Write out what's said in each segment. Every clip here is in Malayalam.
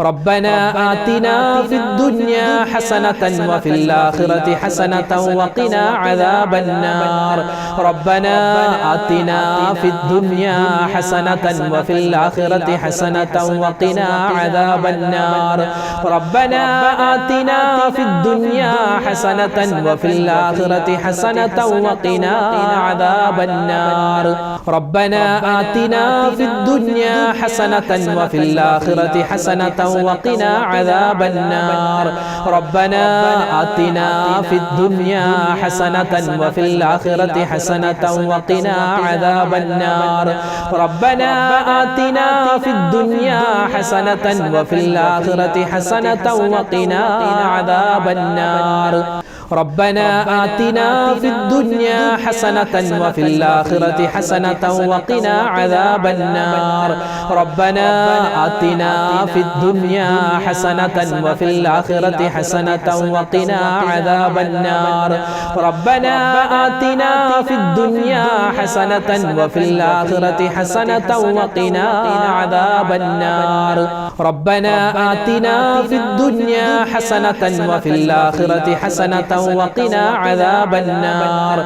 ربنا آتنا في الدنيا حسنة وفي الآخرة حسنة وقنا عذاب النار ربنا آتنا في الدنيا حسنة وفي الآخرة حسنة وقنا عذاب النار ربنا آتنا في الدنيا حسنة وفي الآخرة حسنة وقنا عذاب النار ربنا آتنا في الدنيا حسنة وفي الآخرة حسنة وقنا عذاب النار ربنا آتنا في الدنيا حسنة وفي الآخرة حسنة وقنا عذاب النار ربنا آتنا في الدنيا حسنة وفي الآخرة حسنة وقنا عذاب النار ربنا آتنا في الدنيا حسنة وفي الآخرة حسنة وقنا عذاب النار ربنا آتنا في الدنيا حسنة وفي الآخرة حسنة وقنا عذاب النار ربنا آتنا في الدنيا حسنة وفي الآخرة حسنة وقنا عذاب النار ربنا آتنا في الدنيا حسنة وفي الآخرة حسنة وقنا عذاب النار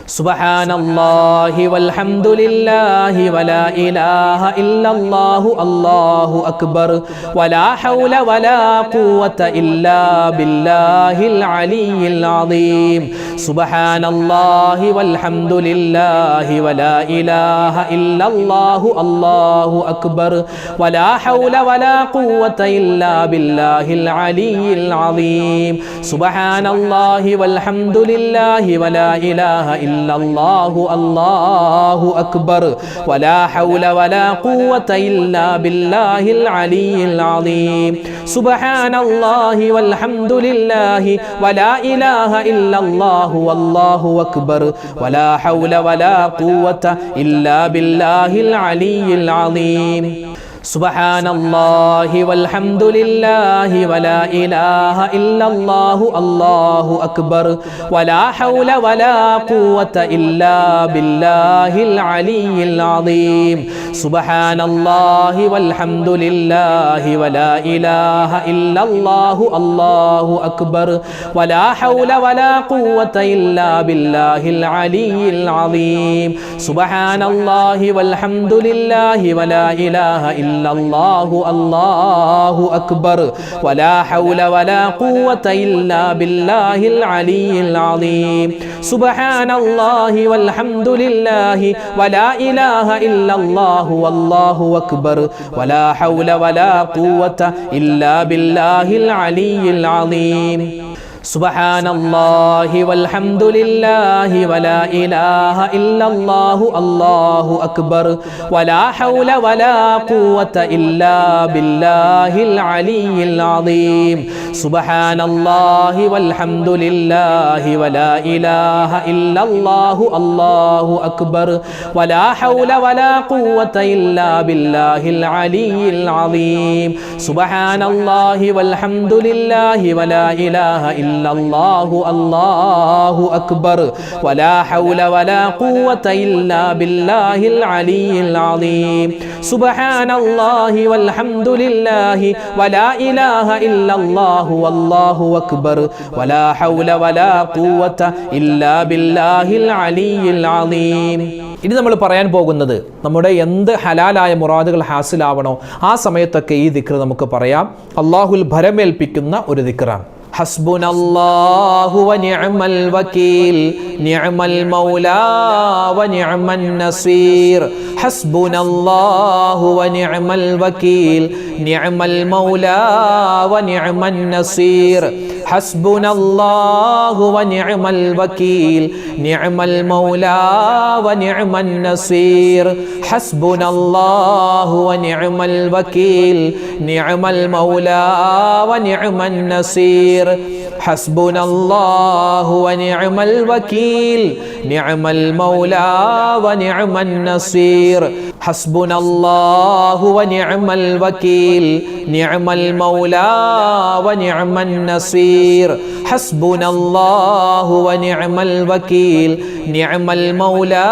سبحان الله والحمد لله ولا إله إلا الله الله أكبر ولا حول ولا قوة إلا بالله العلي العظيم سبحان الله والحمد لله ولا إله إلا الله الله أكبر ولا حول ولا قوة إلا بالله العلي العظيم سبحان الله والحمد لله ولا إله إلا الله الله أكبر ولا حول ولا قوة إلا بالله العلي العظيم سبحان الله والحمد لله ولا إله إلا الله والله أكبر ولا حول ولا قوة إلا بالله العلي العظيم سبحان الله والحمد لله ولا إله إلا الله الله أكبر ولا حول ولا قوة إلا بالله العلي العظيم سبحان الله والحمد لله ولا إله إلا الله الله أكبر ولا حول ولا قوة إلا بالله العلي العظيم سبحان الله والحمد لله ولا إله إلا الله الله أكبر ولا حول ولا قوة إلا بالله العلي العظيم سبحان الله والحمد لله ولا إله إلا الله والله أكبر ولا حول ولا قوة إلا بالله العلي العظيم سبحان الله والحمد لله ولا إله إلا الله الله أكبر ولا حول ولا قوة إلا بالله العلي العظيم سبحان الله والحمد لله ولا إله إلا الله الله أكبر ولا حول ولا قوة إلا بالله العلي العظيم سبحان الله والحمد لله ولا إله إلا الله الله أكبر ولا حول ولا قوة إلا بالله العلي العظيم سبحان الله والحمد لله ولا إله إلا الله والله أكبر ولا حول ولا قوة إلا بالله العلي العظيم ഇനി നമ്മൾ പറയാൻ പോകുന്നത് നമ്മുടെ എന്ത് ഹലാലായ മുറാദുകൾ ഹാസിലാവണോ ആ സമയത്തൊക്കെ ഈ ദിക്ർ നമുക്ക് പറയാം. അല്ലാഹുൽ ഭരമേൽപ്പിക്കുന്ന ഒരു ദിക്റാണ്. ഹസ്ബുനല്ലാഹു വനിഅമൽ വകീൽ നിഅമൽ മൗലാ വനിഅമൻ നസീർ ഹസ്ബുനല്ലാഹു വനിഅമൽ വകീൽ നിഅമൽ മൗലാ വനിഅമൻ നസീർ ഹസ്ബുനല്ലാഹു വനിഅമൽ വകീൽ നിഅമൽ മൗലാ വനിഅമൻ നസീർ ഹസ്ബുനല്ലാഹു വനിഅമൽ വകീൽ നിഅമൽ മൗലാ വനിഅമൻ നസീർ حسبنا الله ونعم الوكيل نعم المولى ونعم النصير حسبنا الله ونعم الوكيل نعم المولى ونعم النصير حسبنا الله ونعم الوكيل نعم المولى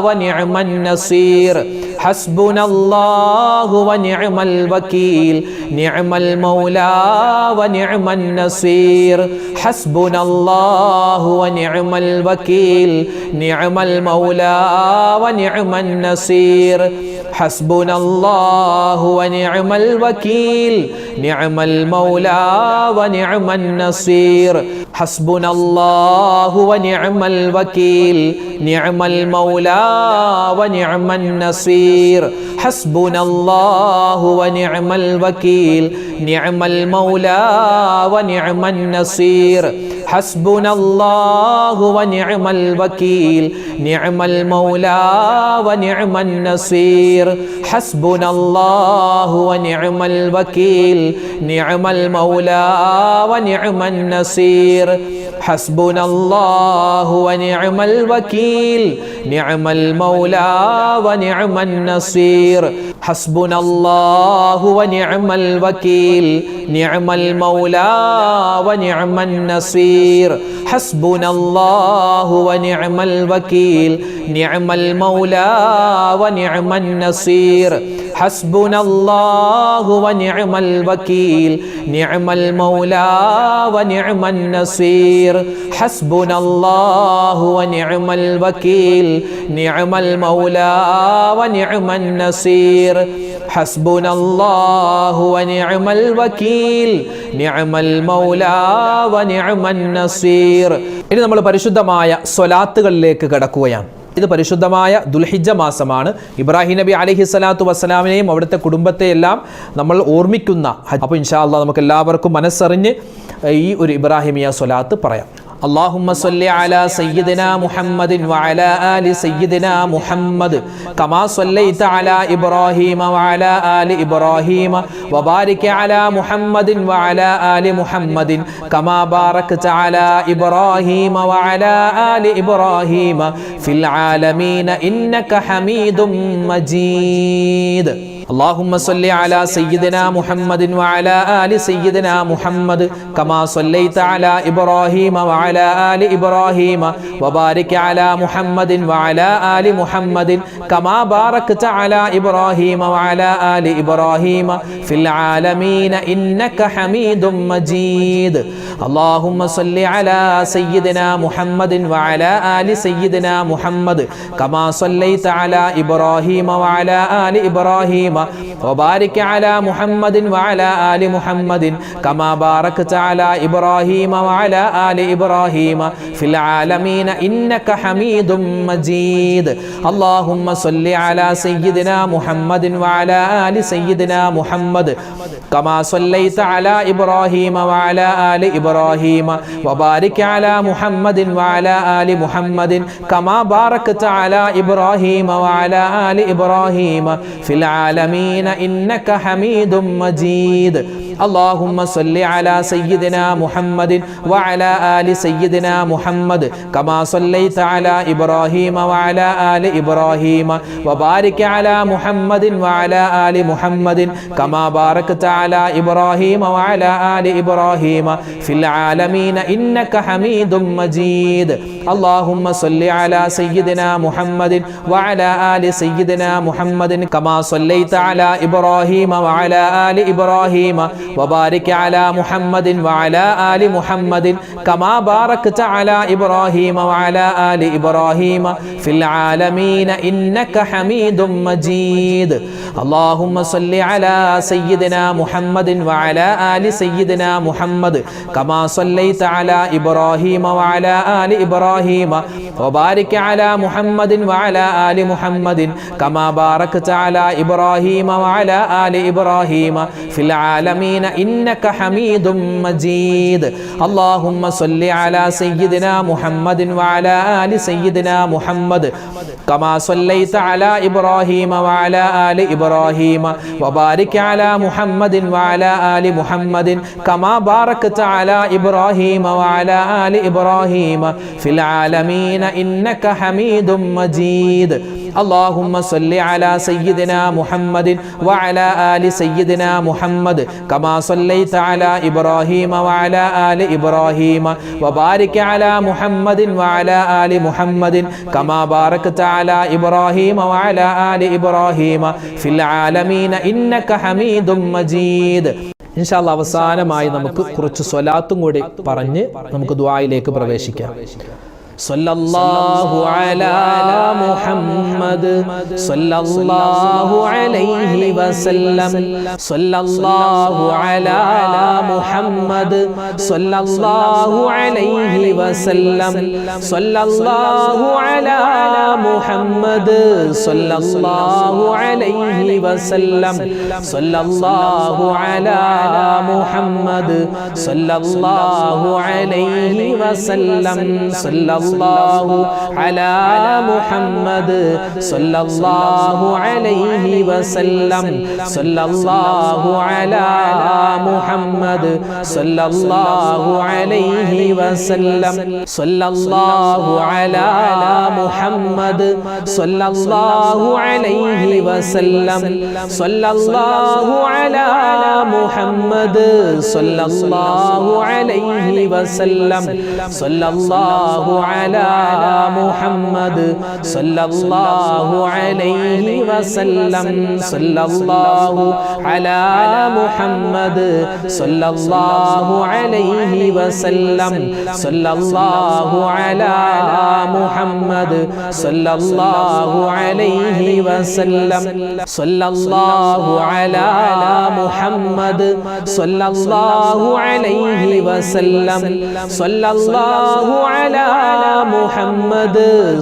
ونعم النصير ഹസ്ബുനല്ലാഹു വനിഅമൽ വകീൽ നിഅമൽ മൗലാ വനിഅമൻ നസീർ ഹസ്ബുനല്ലാഹു വനിഅമൽ വകീൽ നിഅമൽ മൗലാ വനിഅമൻ നസീർ ഹസ്ബുനല്ലാഹു വനിഅമൽ വകീൽ നിഅമൽ മൗലാ വനിഅമൻ നസീർ ഹസ്ബുനല്ലാഹു വനിഅമൽ വകീൽ നിഅമൽ മൗലാ വനിഅമൻ നസീർ ഹസ്ബുനല്ലാഹു വനിഅമൽ വകീൽ നിഅമൽ മൗലാ വനിഅമൻ നസീർ ഹസ്ബുനല്ലാഹു വനിഅമൽ വകീൽ നിഅമൽ മൗലാ വനിഅമൻ നസീർ ഹസ്ബുനല്ലാഹു വനിഅമൽ വകീൽ നിഅമൽ മൗലാ വനിഅമൻ നസീർ ഹസ്ബുനല്ലാഹു വനിഅമൽ വകീൽ നിഅമൽ മൗലാ വനിഅമൻ നസീർ ഹസ്ബുനല്ലാഹു വനിഅമൽ വകീൽ നിഅമൽ മൗലാ വനിഅമൻ നസീർ ഹസ്ബുനല്ലാഹു വനിഅമൽ വകീൽ നിഅമൽ മൗലാ വനിഅമൻ നസീർ ഹസ്ബുനല്ലാഹു വനിഅമൽ വകീൽ നിഅമൽ മൗലാ വനിഅമൻ നസീർ ഹസ്ബുനല്ലാഹു വനിഅമൽ വകീൽ നിഅമൽ മൗലാ വനിഅമൻ നസീർ ഹസ്ബുനല്ലാഹു വനിഅമൽ വകീൽ നിഅമൽ മൗലാ വനിഅമൻ നസീർ. ഇനി നമ്മൾ പരിശുദ്ധമായ സ്വലാത്തുകളിലേക്ക് കടക്കുകയാണ്. ഇത് പരിശുദ്ധമായ ദുൽഹിജ്ജ മാസമാണ്. ഇബ്രാഹിം നബി അലൈഹിസ്സലാത്തു വസ്സലാമിനെയും അവിടുത്തെ കുടുംബത്തെയെല്ലാം നമ്മൾ ഓർമ്മിക്കുന്ന. അപ്പോൾ ഇൻഷാ അല്ലാഹ് നമുക്ക് എല്ലാവർക്കും മനസ്സറിഞ്ഞ് ഈ ഒരു ഇബ്രാഹിമിയ സ്വലാത്ത് പറയാം. اللهم صل على سيدنا محمد وعلى آل سيدنا محمد كما صليت على إبراهيم وعلى آل إبراهيم وبارك على محمد وعلى آل محمد كما باركت على إبراهيم وعلى آل إبراهيم في العالمين إنك حميد مجيد. اللهم صل على سيدنا محمد وعلى آل سيدنا محمد كما صليت على إبراهيم وعلى آل إبراهيم وبارك على محمد وعلى آل محمد كما باركت على إبراهيم وعلى آل إبراهيم في العالمين إنك حميد مجيد. اللهم صل على سيدنا محمد وعلى آل سيدنا محمد كما صليت على إبراهيم وعلى آل إبراهيم وبارك على محمد وعلى آل محمد كما باركت على إبراهيم وعلى آل إبراهيم في العالمين إنك حميد مجيد. اللهم صل على سيدنا محمد وعلى آل سيدنا محمد كما صليت على إبراهيم وعلى آل إبراهيم وبارك على محمد وعلى آل محمد كما باركت على إبراهيم وعلى آل إبراهيم في العالمين إنك حميد مجيد. اللهم صل على سيدنا محمد وعلى آل سيدنا محمد كما صليت على إبراهيم وعلى آل إبراهيم وبارك على محمد وعلى آل محمد كما باركت على إبراهيم وعلى آل إبراهيم في العالمين إنك حميد مجيد. اللهم صل على سيدنا محمد وعلى آل سيدنا محمد كما صليت على إبراهيم وعلى آل إبراهيم وبارك على محمد وعلى آل محمد كما باركت على إبراهيم وعلى آل إبراهيم في العالمين إنك حميد مجيد. اللهم صل على سيدنا محمد وعلى آل سيدنا محمد كما صليت على إبراهيم وعلى آل إبراهيم وبارك على محمد وعلى آل محمد كما باركت على إبراهيم وعلى آل إبراهيم في العالمين إنك حميد مجيد. اللهم صل على سيدنا محمد وعلى آل سيدنا محمد كما صليت على إبراهيم وعلى آل إبراهيم وبارك على محمد وعلى آل محمد كما باركت على إبراهيم وعلى آل إبراهيم في العالمين إنك حميد مجيد. اللهم صل على سيدنا محمد وعلى آل سيدنا محمد كما صليت على إبراهيم وعلى آل إبراهيم وبارك على محمد وعلى آل محمد كما باركت على إبراهيم وعلى آل إبراهيم في العالمين إنك حميد مجيد. ഇൻഷാല്ലാ അവസാനമായി നമുക്ക് കുറച്ച് സ്വലാത്തും കൂടി പറഞ്ഞ് നമുക്ക് ദുആയിലേക്ക് പ്രവേശിക്കാം. സല്ലല്ലാഹു അലാ മുഹമ്മദ് സല്ലല്ലാഹു അലൈഹി വസല്ലം സല്ലല്ലാഹു അലാ മുഹമ്മദ് സല്ലല്ലാഹു അലൈഹി വസല്ലം സല്ലല്ലാഹു അലാ മുഹമ്മദ് സല്ലല്ലാഹു അലൈഹി വസല്ലം സല്ലല്ലാഹു അലാ മുഹമ്മദ് സല്ലല്ലാഹു അലൈഹി വസല്ലം الله على محمد صلى الله عليه وسلم صلى الله على محمد صلى الله عليه وسلم صلى الله على محمد صلى الله عليه وسلم صلى الله على محمد صلى الله عليه وسلم صلى الله على محمد صلى الله عليه وسلم صلى الله على محمد صلى الله عليه وسلم صلى الله على محمد صلى الله عليه وسلم صلى الله على محمد صلى الله عليه وسلم صلى الله على محمد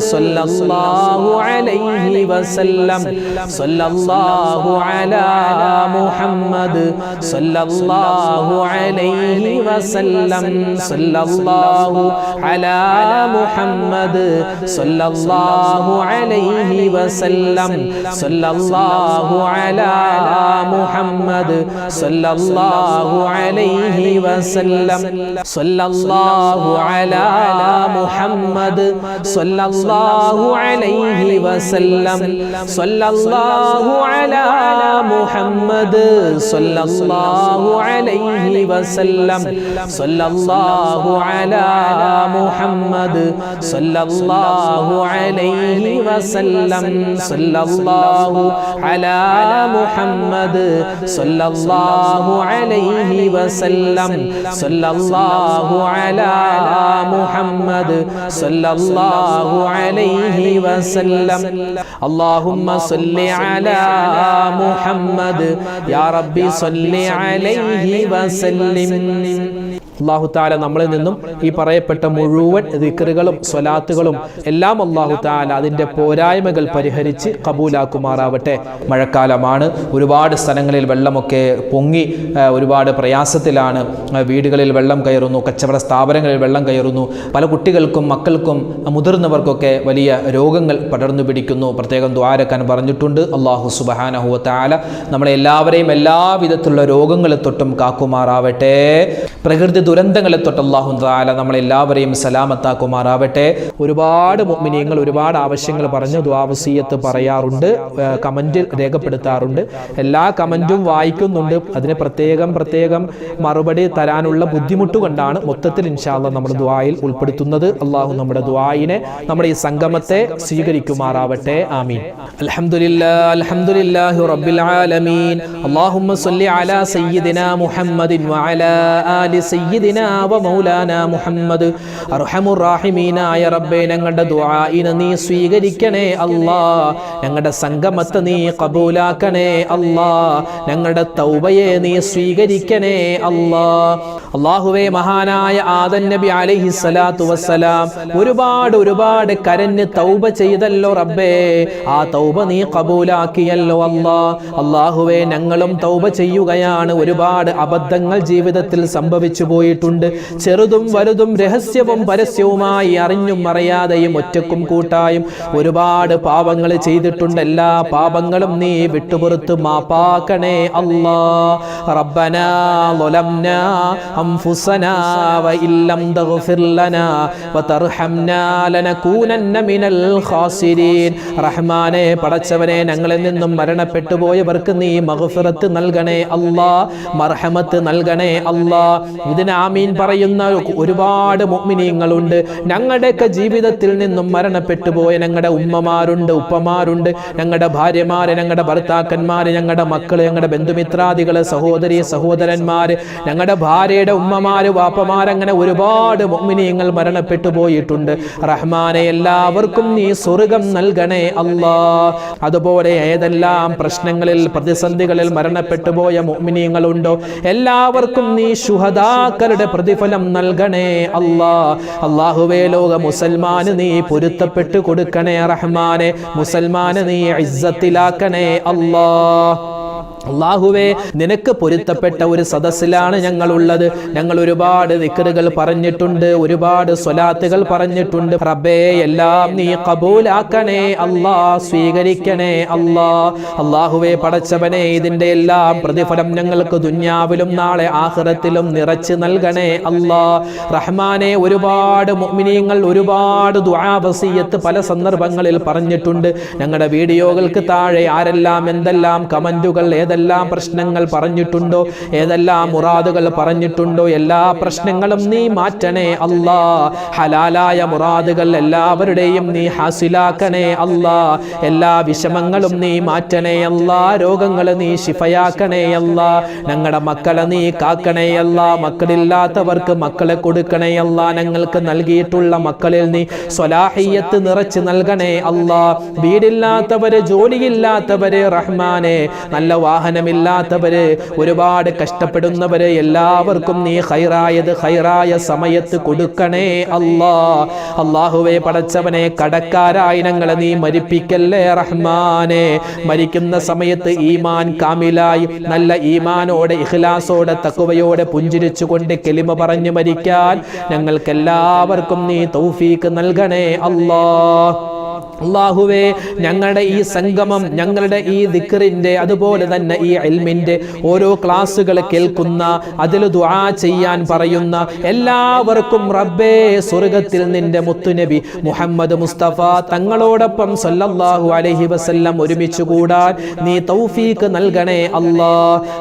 صلى الله عليه وسلم صلى الله على محمد صلى الله عليه وسلم صلى الله على محمد صلى الله عليه وسلم صلى الله على محمد صلى الله عليه وسلم صلى الله على محمد صلى الله عليه وسلم صلى الله على محمد صلى الله عليه وسلم صلى الله على محمد صلى الله عليه وسلم صلى الله على محمد صلى الله عليه وسلم صلى الله على محمد صلى الله عليه وسلم اللهم صل على محمد يا ربي صل عليه وسلم. അല്ലാഹു തആല നമ്മളിൽ നിന്നും ഈ പറയപ്പെട്ട മുഴുവൻ ദിക്റുകളും സ്വലാത്തുകളും എല്ലാം അല്ലാഹു തആല അതിൻ്റെ പോരായ്മകൾ പരിഹരിച്ച് കബൂലാക്കുമാറാവട്ടെ. മഴക്കാലമാണ്, ഒരുപാട് സ്ഥലങ്ങളിൽ വെള്ളമൊക്കെ പൊങ്ങി ഒരുപാട് പ്രയാസത്തിലാണ്. വീടുകളിൽ വെള്ളം കയറുന്നു, കച്ചവട സ്ഥാപനങ്ങളിൽ വെള്ളം കയറുന്നു. പല കുട്ടികൾക്കും മക്കൾക്കും മുതിർന്നവർക്കൊക്കെ വലിയ രോഗങ്ങൾ പടർന്നു പിടിക്കുന്നു. പ്രത്യേകം ദുആരക്കാൻ പറഞ്ഞിട്ടുണ്ട്. അല്ലാഹു സുബ്ഹാനഹു വ തആല നമ്മളെ എല്ലാവരെയും എല്ലാവിധത്തിലുള്ള രോഗങ്ങളെ തൊട്ടും കാക്കുമാറാവട്ടെ. പ്രകൃതി ദുരന്തങ്ങളെ തൊട്ട് അല്ലാഹു തആല നമ്മളെല്ലാവരെയും സലാമത്താക്കുമാറാവട്ടെ. ഒരുപാട് മുഅ്മിനീങ്ങൾ ഒരുപാട് ആവശ്യങ്ങൾ പറഞ്ഞ് ദുആ വസിയത്ത് പറയാറുണ്ട്, കമന്റിൽ രേഖപ്പെടുത്താറുണ്ട്. എല്ലാ കമന്റും വായിക്കുന്നുണ്ട്. അതിന് പ്രത്യേകം മറുപടി തരാനുള്ള ബുദ്ധിമുട്ട് കൊണ്ടാണ് മൊത്തത്തിൽ ഇൻഷാ അല്ലാഹ് നമ്മൾ ദുആയിൽ ഉൾപ്പെടുത്തുന്നത്. അല്ലാഹു നമ്മുടെ ദുആയിനെ, നമ്മുടെ ഈ സംഗമത്തെ സ്വീകരിക്കുമാറാവട്ടെ. ആമീൻ. അൽഹംദുലില്ലാഹി റബ്ബിൽ ആലമീൻ. അല്ലാഹുമ്മ സ്വല്ലി അലാ സയ്യിദിനാ മുഹമ്മദിൻ വഅലാ ആലി സയ്യിദിനാ വ മൗലാനാ മുഹമ്മദ്. അർഹമുർ റഹീമീനായ റബ്ബേ, ഞങ്ങളുടെ ദുആഇനെ നീ സ്വീകരിക്കണേ അല്ലാ. ഞങ്ങളുടെ സംഗമത്തെ നീ കബൂലാക്കണേ അല്ലാ. ഞങ്ങളുടെ തൗബയെ നീ സ്വീകരിക്കണേ അല്ലാ. അല്ലാഹുവേ, മഹാനായ ആദം നബി അലൈഹിസ്സലാത്തു വസ്സലാം ഒരുപാട് കരഞ്ഞ് തൗബ ചെയ്തല്ലോ റബ്ബേ. ആ തൗബ നീ കബൂലാക്കിയല്ലോ അല്ലാ. അല്ലാഹുവേ, ഞങ്ങളും തൗബ ചെയ്യുകയാണ്. ഒരുപാട് അബദ്ധങ്ങൾ ജീവിതത്തിൽ സംഭവിച്ചു പോയി. പോയിട്ടുണ്ട്. ചെറുതും വലുതും രഹസ്യവും പരസ്യവുമായി അറിഞ്ഞും അറിയാതെയും ഒറ്റക്കും കൂട്ടായും ഒരുപാട് പാപങ്ങൾ ചെയ്തിട്ടുണ്ട്. എല്ലാ പാപങ്ങളും നീ വിട്ടുപുറത്ത് മാപ്പാക്കണേ അല്ലാ. റബ്ബനാ ളലംനാ അൻഫുസനാ വഇല്ലം തഗ്ഫിർ ലനാ വതർഹംനാ ലനകൂനന്ന മിനൽ ഖാസിരീൻ. റഹ്മാനെ, പടച്ചവനെ, ഞങ്ങളിൽ നിന്നും മരണപ്പെട്ടു പോയവർക്ക് നീ മഗ്ഫിറത്ത് നൽകണേ അല്ലാ, മർഹമത്ത് നൽകണേ അല്ലാ. ഇതിന് ആമീൻ പറയുന്ന ഒരുപാട് മുഅ്മിനീങ്ങളുണ്ട്. ഞങ്ങളുടെയൊക്കെ ജീവിതത്തിൽ നിന്നും മരണപ്പെട്ടു പോയ ഞങ്ങളുടെ ഉമ്മമാരുണ്ട്, ഉപ്പമാരുണ്ട്, ഞങ്ങളുടെ ഭാര്യമാര്, ഞങ്ങളുടെ ഭർത്താക്കന്മാര്, ഞങ്ങളുടെ മക്കള്, ഞങ്ങളുടെ ബന്ധുമിത്രാദികള്, സഹോദരി സഹോദരന്മാര്, ഞങ്ങളുടെ ഭാര്യയുടെ ഉമ്മമാര്, വാപ്പമാര്, അങ്ങനെ ഒരുപാട് മുഅ്മിനീങ്ങൾ മരണപ്പെട്ടു പോയിട്ടുണ്ട്. റഹ്മാനെ, എല്ലാവർക്കും നീ സ്വർഗം നൽകണേ അല്ലാ. അതുപോലെ ഏതെല്ലാം പ്രശ്നങ്ങളിൽ പ്രതിസന്ധികളിൽ മരണപ്പെട്ടു പോയ മുഅ്മിനീങ്ങളുണ്ടോ എല്ലാവർക്കും നീ ശുഹദാക്കളുടെ പ്രതിഫലം നൽകണേ അല്ലാ. അല്ലാഹുവേ, ലോക മുസൽമാന് നീ പൊരുത്തപ്പെട്ടു കൊടുക്കണേ റഹ്മാനെ. മുസൽമാന് നീ ഇസ്സത്തിലാക്കണേ അല്ലാ. അല്ലാഹുവേ, നിനക്ക് പൊരുത്തപ്പെട്ട ഒരു സദസ്സിലാണ് ഞങ്ങളുള്ളത്. ഞങ്ങൾ ഒരുപാട് ദിക്റുകൾ പറഞ്ഞിട്ടുണ്ട്, ഒരുപാട് സ്വലാത്തുകൾ പറഞ്ഞിട്ടുണ്ട്. റബ്ബേ, എല്ലാം നീ ഖബൂലാക്കണേ അല്ലാ, സ്വീകരിക്കണേ അല്ലാ. അല്ലാഹുവേ, പടച്ചവനെ, ഇതിന്റെ എല്ലാം പ്രതിഫലം ഞങ്ങൾക്ക് ദുനിയാവിലും നാളെ ആഖിറത്തിലും നിറച്ച് നൽകണേ അല്ലാ. റഹ്മാനെ, ഒരുപാട് മുഅ്മിനീങ്ങൾ ഒരുപാട് ദുആ വസിയത്ത് പല സന്ദർഭങ്ങളിൽ പറഞ്ഞിട്ടുണ്ട്. ഞങ്ങളുടെ വീഡിയോകൾക്ക് താഴെ ആരെല്ലാം എന്തെല്ലാം കമന്റുകൾ, ഏതെല്ലാം പ്രശ്നങ്ങൾ പറഞ്ഞിട്ടുണ്ടോ, ഏതെല്ലാം മുറാദുകൾ പറഞ്ഞിട്ടുണ്ടോ, എല്ലാ പ്രശ്നങ്ങളും നീ മാറ്റണേ അല്ലാ. ഹലാലായ മുറാദുകൾ എല്ലാവരുടെയും നീ ഹാസിലാക്കണേ അല്ലാ. എല്ലാ വിഷമങ്ങളും നീ മാറ്റണേ അല്ലാ. രോഗങ്ങൾ നീ ശിഫയാക്കണേ അല്ലാ. ഞങ്ങളുടെ മക്കളെ നീ കാക്കണേ അല്ലാ. മക്കളില്ലാത്തവർക്ക് മക്കളെ കൊടുക്കണേ അല്ലാ. ഞങ്ങൾക്ക് നൽകിയിട്ടുള്ള മക്കളിൽ നീ സ്വലാഹിയത്ത് നിറച്ച് നൽകണേ അല്ലാ. വീടില്ലാത്തവര്, ജോലിയില്ലാത്തവര്, റഹ്മാനെ, നല്ല വാഹനമില്ലാത്തവര്, ഒരുപാട് കഷ്ടപ്പെടുന്നവര്, എല്ലാവർക്കും നീ ഖൈറായത് ഖൈറായ സമയത്ത് കൊടുക്കണേ അല്ലാ. അല്ലാഹുവേ, പടച്ചവനെ, കടക്കാരായി ഞങ്ങളെ നീ മരിപ്പിക്കല്ലേ റഹ്മാനെ. മരിക്കുന്ന സമയത്ത് ഈമാൻ കാമിലായി നല്ല ഈമാനോടെ ഇഖ്ലാസോടെ തഖ്വയോടെ പുഞ്ചിരിച്ചുകൊണ്ട് കലിമ പറഞ്ഞു മരിക്കാൻ ഞങ്ങൾക്കെല്ലാവർക്കും നീ തൗഫീക്ക് നൽകണേ അല്ലാ. അല്ലാഹുവേ, ഞങ്ങളുടെ ഈ സംഗമം, ഞങ്ങളുടെ ഈ ദിക്റിന്റെ, അതുപോലെ തന്നെ ഈ ഇൽമിന്റെ ഓരോ ക്ലാസ്സുകൾ കേൾക്കുന്ന, അതിൽ ദുആ ചെയ്യാൻ പറയുന്ന എല്ലാവർക്കും റബ്ബേ, സ്വർഗ്ഗത്തിൽ നിന്റെ മുത്തുനബി മുഹമ്മദ് മുസ്തഫ തങ്ങളോടൊപ്പം സല്ലല്ലാഹു അലൈഹി വസല്ലം ഒരുമിച്ച് കൂടാൻ നീ തൗഫീക്ക് നൽകണേ അല്ലാ.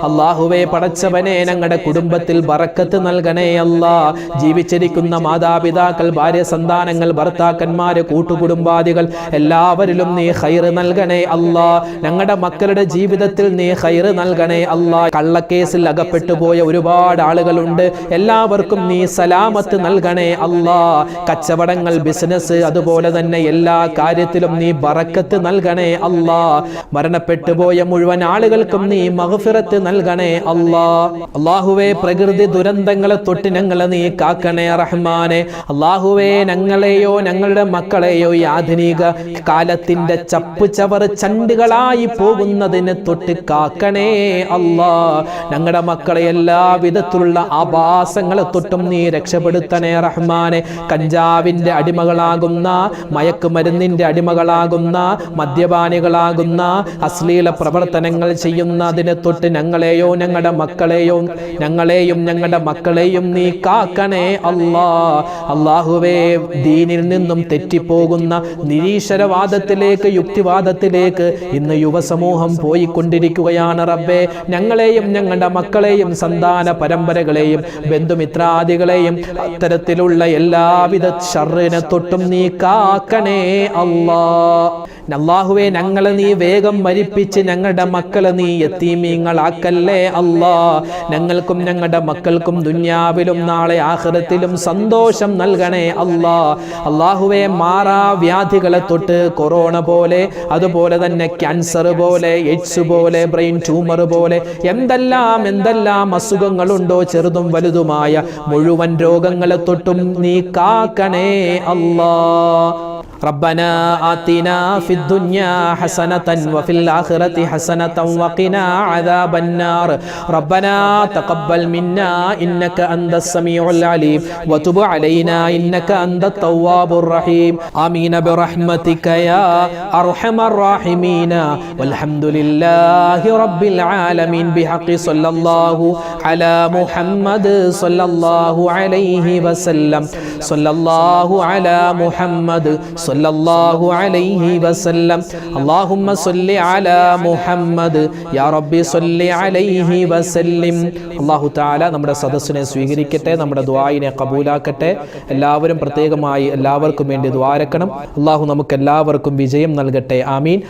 അല്ലാഹുവേ, പടച്ചവനെ, ഞങ്ങളുടെ കുടുംബത്തിൽ ബറക്കത്ത് നൽകണേ അല്ലാ. ജീവിച്ചിരിക്കുന്ന മാതാപിതാക്കൾ, ഭാര്യ സന്താനങ്ങൾ, ഭർത്താക്കന്മാര്, കൂട്ടുകുടുംബാദികൾ എല്ലാവരിലും നീ ഖൈർ നൽകണേ അല്ലാ. ഞങ്ങളുടെ മക്കളുടെ ജീവിതത്തിൽ നീ ഖൈർ നൽകണേ അല്ലാ. കള്ളക്കേസിൽ അകപ്പെട്ടു പോയ ഒരുപാട് ആളുകളുണ്ട്. എല്ലാവർക്കും നീ സലാമത്ത് നൽകണേ അല്ലാ. കച്ചവടങ്ങൾ, ബിസിനസ്, അതുപോലെ തന്നെ എല്ലാ കാര്യത്തിലും നീ ബറക്കത്ത് നൽകണേ അല്ലാ. മരണപ്പെട്ടു പോയ മുഴുവൻ ആളുകൾക്കും നീ മഗ്ഫിറത്ത് നൽകണേ അല്ലാ. അല്ലാഹുവേ, പ്രകൃതി ദുരന്തങ്ങളെ തൊട്ട് ഞങ്ങളെ നീ കാക്കണേ റഹ്മാനെ. അല്ലാഹുവേ, ഞങ്ങളെയോ ഞങ്ങളുടെ മക്കളെയോ ഈ ആധുനിക കാലത്തിന്റെ ചപ്പ് ചവർ ചണ്ടുകളായി പോകുന്നതിനെ തൊട്ട് കാക്കണേ അല്ലാ. ഞങ്ങളുടെ മക്കളെ എല്ലാ വിധത്തിലുള്ള ആഭാസങ്ങളെ തൊട്ടും നീ രക്ഷപ്പെടുത്തണേ റഹ്മാനെ. കഞ്ചാവിന്റെ അടിമകളാകുന്ന, മയക്കുമരുന്നിന്റെ അടിമകളാകുന്ന, മദ്യപാനികളാകുന്ന, അശ്ലീല പ്രവർത്തനങ്ങൾ ചെയ്യുന്നതിനെ തൊട്ട് ഞങ്ങളെയോ ഞങ്ങളുടെ മക്കളെയോ ഞങ്ങളുടെ മക്കളെയും നീ കാക്കണേ അല്ലാ. അല്ലാഹുവേ, ദീനിൽ നിന്നും തെറ്റിപ്പോകുന്ന നിരീശ്വരവാദത്തിലേക്ക്, യുക്തിവാദത്തിലേക്ക് ഇന്ന് യുവസമൂഹം പോയിക്കൊണ്ടിരിക്കുകയാണ് റബ്ബേ. ഞങ്ങളെയും ഞങ്ങളുടെ മക്കളെയും സന്താന പരമ്പരകളെയും ബന്ധുമിത്രാദികളെയും അത്തരത്തിലുള്ള എല്ലാവിധ ശർറിനെ തൊട്ടും നീ കാക്കണേ അല്ലാ. അല്ലാഹുവേ, ഞങ്ങളെ നീ വേഗം മരിപ്പിച്ച് ഞങ്ങളുടെ മക്കളെ നീ യതീമീങ്ങളാക്കല്ലേ അല്ലാ. ഞങ്ങൾക്കും ഞങ്ങളുടെ മക്കൾക്കും ദുനിയാവിലും നാളെ ആഖിറത്തിലും സന്തോഷം നൽകണേ അല്ലാ. അല്ലാഹുവേ, മാറാ വ്യാധികളെ തൊട്ട്, കൊറോണ പോലെ, അതുപോലെ തന്നെ ക്യാൻസർ പോലെ, എയ്ഡ്സ് പോലെ, ബ്രെയിൻ ട്യൂമർ പോലെ എന്തെല്ലാം അസുഖങ്ങളുണ്ടോ, ചെറുതും വലുതുമായ മുഴുവൻ രോഗങ്ങളെ തൊട്ടും നീ കാക്കണേ അല്ലാ. ربنا آتنا في الدنيا حسنة وفي الآخرة حسنة وقنا عذاب النار ربنا تقبل منا إنك أنت السميع العليم وتب علينا إنك أنت التواب الرحيم آمين برحمتك يا أرحم الراحمين والحمد لله رب العالمين بحق صلى الله على محمد صلى الله عليه وسلم صلى الله على محمد صلى الله عليه وسلم اللهم صل على محمد يا ربي صل عليه وسلم അല്ലാഹു തആല നമ്മുടെ സദസ്സിനെ സ്വീകരിക്കട്ടെ, നമ്മുടെ ദുആയിനെ കബൂലാക്കട്ടെ. എല്ലാവരും പ്രത്യേകമായി എല്ലാവർക്കും വേണ്ടി ദുആ രക്കണം. അല്ലാഹു നമുക്ക് എല്ലാവർക്കും വിജയം നൽകട്ടെ. ആമീൻ.